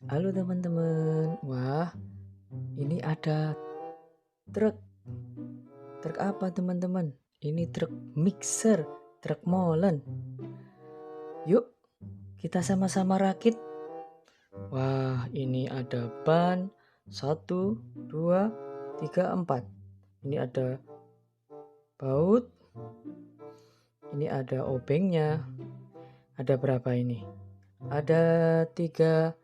Halo teman-teman. Wah, ini ada truk. Truk apa teman-teman? Ini truk mixer, truk molen. Yuk, kita sama-sama rakit. Wah, ini ada ban 1, 2, 3, 4. Ini ada baut. Ini ada obengnya. Ada berapa ini? Ada 3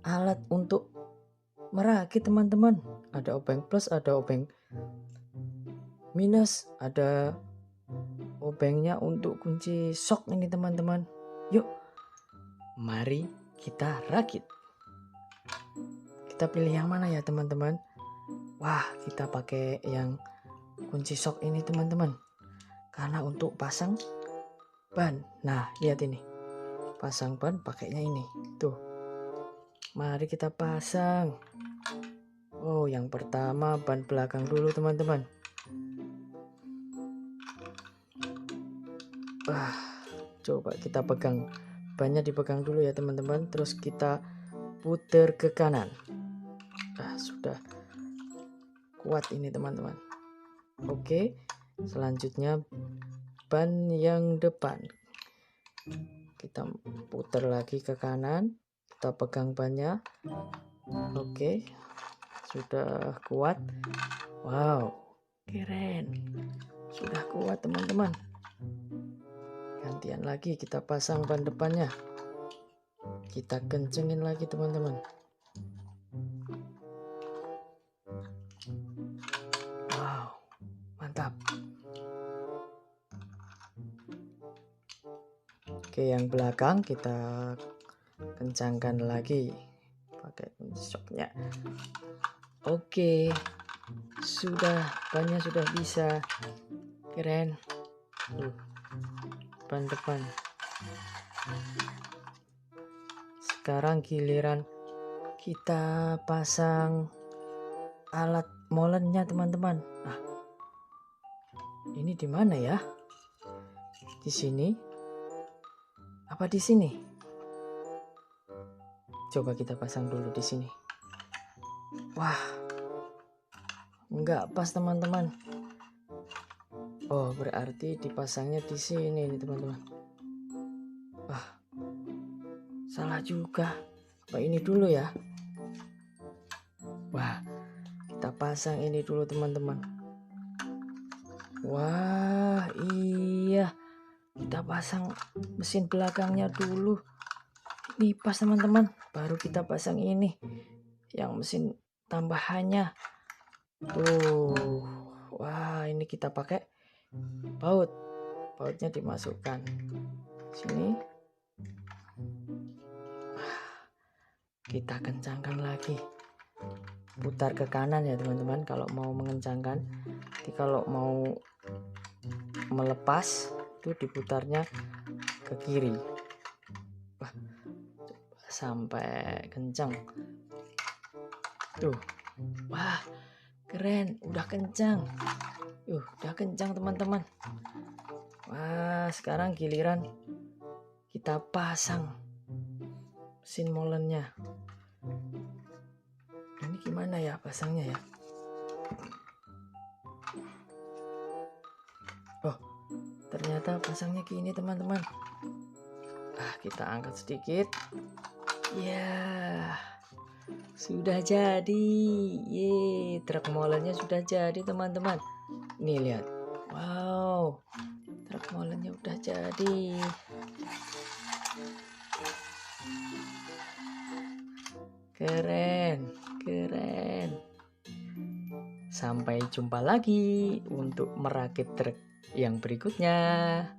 alat untuk merakit teman-teman. Ada obeng plus, ada obeng minus, ada obengnya untuk kunci sok ini teman-teman. Yuk, mari kita rakit. Kita pilih yang mana ya teman-teman? Wah, kita pakai yang kunci sok ini teman-teman. Karena untuk pasang ban. Nah, lihat ini. Pasang ban pakainya ini. Tuh. Mari kita pasang. Oh, yang pertama ban belakang dulu teman-teman. Wah, coba kita pegang. Bannya dipegang dulu ya teman-teman. Terus kita putar ke kanan. Sudah kuat ini teman-teman. Oke, selanjutnya ban yang depan. Kita putar lagi ke kanan. Kita pegang bannya. Oke, sudah kuat. Wow, keren. Sudah kuat teman-teman. Gantian lagi kita pasang ban depannya. Kita kencengin lagi teman-teman. Wow, mantap. Oke, yang belakang kita kencangkan lagi pakai kunci soknya. Oke, bannya sudah bisa. Keren. Ban depan. Sekarang giliran kita pasang alat molennya teman-teman. Ini di mana ya? Di sini? Apa di sini? Coba kita pasang dulu di sini. Wah, enggak pas teman-teman. Oh, berarti dipasangnya di sini nih teman-teman. Wah, salah juga. Apa ini dulu ya? Wah, kita pasang ini dulu teman-teman. Wah, iya. Kita pasang mesin belakangnya dulu. Ini pas teman-teman. Baru kita pasang ini. Yang mesin tambahannya. Tuh. Wah, ini kita pakai baut. Bautnya dimasukkan sini. Kita kencangkan lagi. Putar ke kanan ya teman-teman kalau mau mengencangkan. Jadi kalau mau melepas itu diputarnya ke kiri. Wah, sampai kencang. Tuh. Wah, keren, udah kencang. Udah kencang teman-teman. Wah, sekarang giliran kita pasang mesin molennya. Ini gimana ya pasangnya ya? Oh, ternyata pasangnya gini teman-teman. Kita angkat sedikit. Ya, sudah jadi. Truk molennya sudah jadi teman-teman. Nih lihat. Wow, truk molennya udah jadi. Keren, keren. Sampai jumpa lagi untuk merakit truk yang berikutnya.